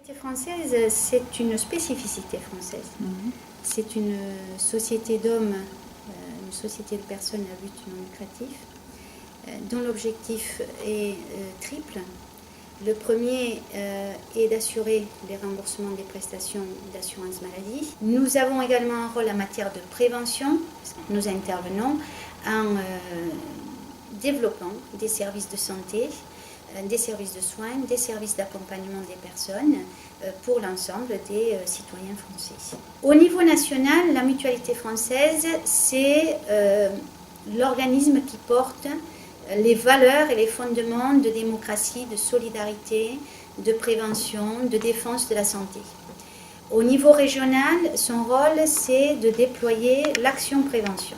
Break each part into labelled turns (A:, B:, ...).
A: La française, c'est une spécificité française. C'est une société d'hommes, une société de personnes à but non lucratif, dont l'objectif est triple. Le premier est d'assurer les remboursements des prestations d'assurance maladie. Nous avons également un rôle en matière de prévention. Nous intervenons en développant des services de santé, des services de soins, des services d'accompagnement des personnes pour l'ensemble des citoyens français. Au niveau national, la Mutualité française, c'est l'organisme qui porte les valeurs et les fondements de démocratie, de solidarité, de prévention, de défense de la santé. Au niveau régional, son rôle, c'est de déployer l'action prévention.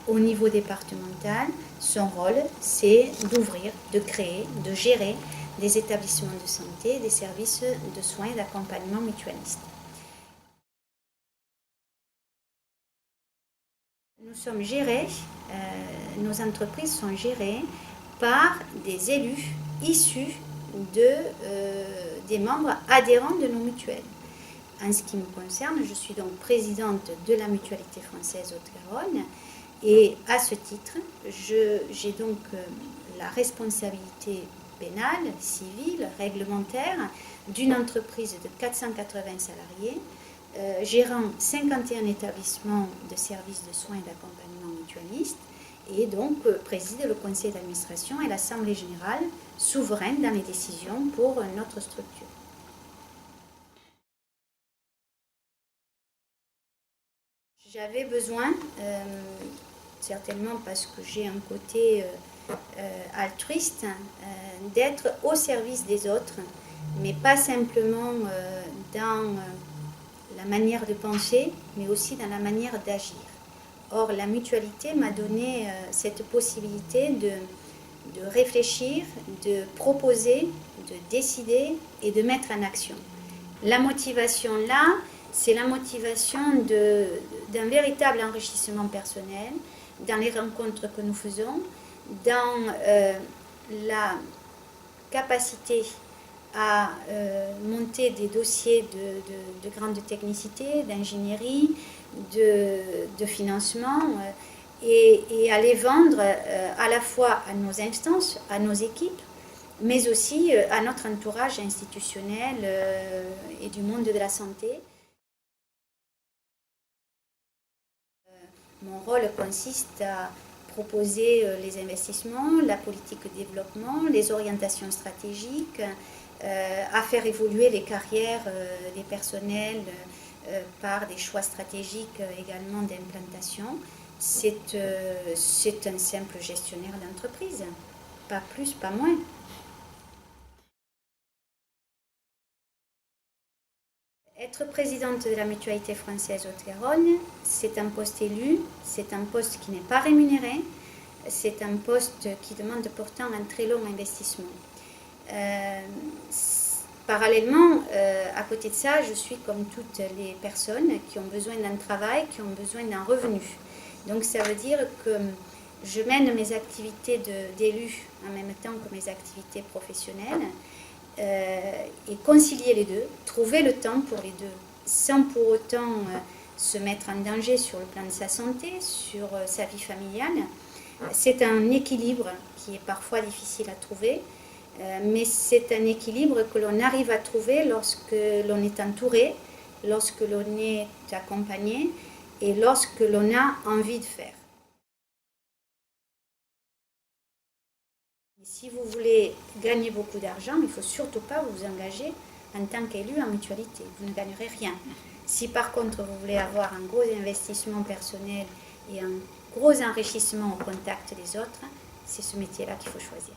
A: Au niveau départemental, son rôle, c'est d'ouvrir, de créer, de gérer des établissements de santé, des services de soins et d'accompagnement mutualiste. Nous sommes gérés, nos entreprises sont gérées par des élus issus des membres adhérents de nos mutuelles. En ce qui me concerne, je suis donc présidente de la Mutualité française Haute-Garonne et à ce titre, j'ai donc la responsabilité pénale, civile, réglementaire d'une entreprise de 480 salariés, gérant 51 établissements de services de soins et d'accompagnement mutualiste et donc préside le conseil d'administration et l'assemblée générale souveraine dans les décisions pour notre structure. J'avais besoin, certainement parce que j'ai un côté altruiste, d'être au service des autres, mais pas simplement dans la manière de penser, mais aussi dans la manière d'agir. Or, la mutualité m'a donné cette possibilité de réfléchir, de proposer, de décider et de mettre en action. La motivation là, c'est la motivation d'un véritable enrichissement personnel dans les rencontres que nous faisons, dans la capacité à monter des dossiers de grande technicité, d'ingénierie, de financement et à les vendre à la fois à nos instances, à nos équipes, mais aussi à notre entourage institutionnel et du monde de la santé. Mon rôle consiste à proposer les investissements, la politique de développement, les orientations stratégiques, à faire évoluer les carrières des personnels par des choix stratégiques également d'implantation. C'est un simple gestionnaire d'entreprise, pas plus, pas moins. Être présidente de la Mutualité française Haute-Garonne, c'est un poste élu, c'est un poste qui n'est pas rémunéré, c'est un poste qui demande pourtant un très long investissement. Parallèlement, à côté de ça, je suis comme toutes les personnes qui ont besoin d'un travail, qui ont besoin d'un revenu. Donc ça veut dire que je mène mes activités d'élu en même temps que mes activités professionnelles et concilier les deux, trouver le temps pour les deux, sans pour autant se mettre en danger sur le plan de sa santé, sur sa vie familiale. C'est un équilibre qui est parfois difficile à trouver, mais c'est un équilibre que l'on arrive à trouver lorsque l'on est entouré, lorsque l'on est accompagné et lorsque l'on a envie de faire. Si vous voulez gagner beaucoup d'argent, il ne faut surtout pas vous engager en tant qu'élu en mutualité. Vous ne gagnerez rien. Si par contre vous voulez avoir un gros investissement personnel et un gros enrichissement au contact des autres, c'est ce métier-là qu'il faut choisir.